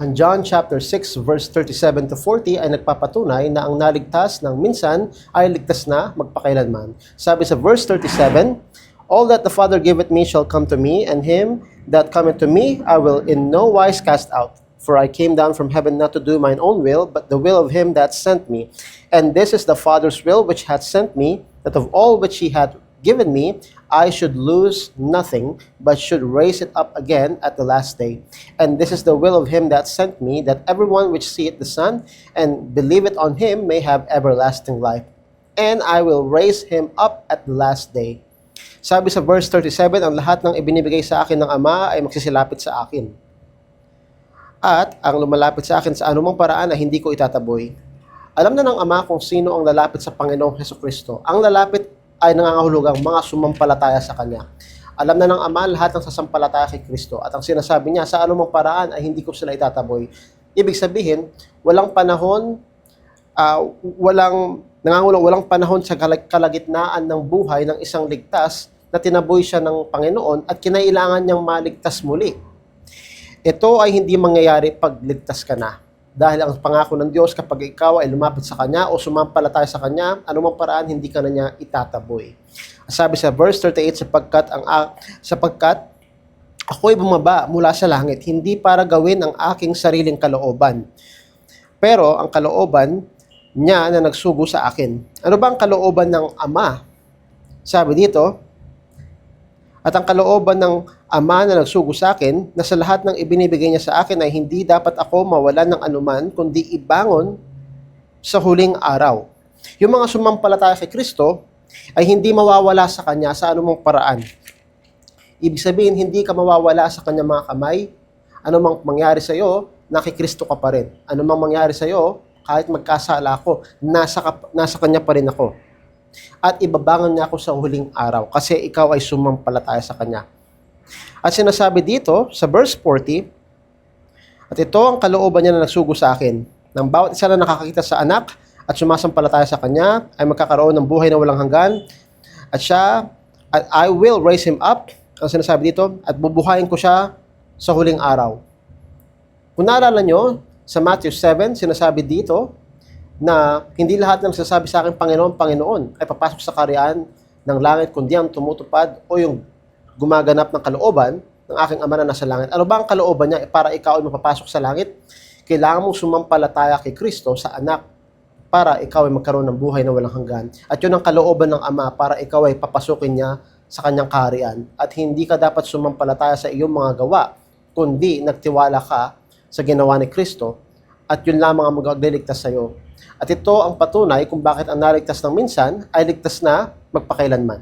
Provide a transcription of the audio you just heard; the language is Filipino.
Ang John chapter 6 verse 37 to 40 ay nagpapatunay na ang naligtas ng minsan ay ligtas na magpakailanman. Sabi sa verse 37, "All that the Father giveth me shall come to me, and him that cometh to me I will in no wise cast out. For I came down from heaven not to do mine own will, but the will of him that sent me. And this is the Father's will which hath sent me, that of all which he hath given me, I should lose nothing, but should raise it up again at the last day. And this is the will of him that sent me, that everyone which seeth the Son, and believeth on him, may have everlasting life. And I will raise him up at the last day." Sabi sa verse 37, ang lahat ng ibinibigay sa akin ng Ama ay magsisilapit sa akin. At ang lumalapit sa akin sa anumang paraan ay hindi ko itataboy. Alam na ng Ama kung sino ang lalapit sa Panginoong Hesukristo. Ang lalapit ay nangangahulugang mga sumampalataya sa Kanya. Alam na ng Ama lahat ng sasampalataya kay Kristo. At ang sinasabi niya, sa anumang paraan ay hindi ko sila itataboy. Ibig sabihin, walang panahon, walang panahon sa kalagitnaan ng buhay ng isang ligtas na tinaboy siya ng Panginoon at kinailangan niyang maligtas muli. Ito ay hindi mangyayari pag ligtas ka na. Dahil ang pangako ng Diyos kapag ikaw ay lumapit sa Kanya o sumampalataya sa Kanya, anumang paraan hindi ka na niya itataboy. Sabi sa verse 38, sapagkat ako'y bumaba mula sa langit, hindi para gawin ang aking sariling kalooban, pero ang kalooban niya na nagsugo sa akin. Ano ba ang kalooban ng Ama? Sabi dito, "At ang kalooban ng Ama na nagsugo sa akin, na sa lahat ng ibinibigay niya sa akin ay hindi dapat ako mawalan ng anuman, kundi ibangon sa huling araw." Yung mga sumampalataya kay Kristo ay hindi mawawala sa Kanya sa anumang paraan. Ibig sabihin, hindi ka mawawala sa Kanya mga kamay. Anumang mangyari sa iyo, kay Kristo ka pa rin. Anumang mangyari sa iyo, kahit magkasala ako, nasa Kanya pa rin ako. At ibabangon niya ako sa huling araw kasi ikaw ay sumampalataya sa Kanya. At sinasabi dito sa verse 40, "At ito ang kalooban niya na nagsugo sa akin, nang bawat isa na nakakakita sa anak at sumasampalataya sa Kanya ay magkakaroon ng buhay na walang hanggan, at I will raise him up," ang sinasabi dito, "at bubuhayin ko siya sa huling araw." Kung naalala nyo, sa Matthew 7, sinasabi dito na hindi lahat ng nagsasabi sa akin, "Panginoon, Panginoon," ay papasok sa kaharian ng langit, kundi ang tumutupad o yung gumaganap ng kalooban ng aking Ama na nasa langit. Ano ba ang kalooban niya para ikaw ay mapapasok sa langit? Kailangan mong sumampalataya kay Kristo sa anak para ikaw ay magkaroon ng buhay na walang hanggan. At yun ang kalooban ng Ama para ikaw ay papasukin niya sa kanyang kaharian. At hindi ka dapat sumampalataya sa iyong mga gawa, kundi nagtiwala ka sa ginawa ni Kristo at yun lamang ang magliligtas sa iyo. At ito ang patunay kung bakit ang naligtas ng minsan ay ligtas na magpakailanman.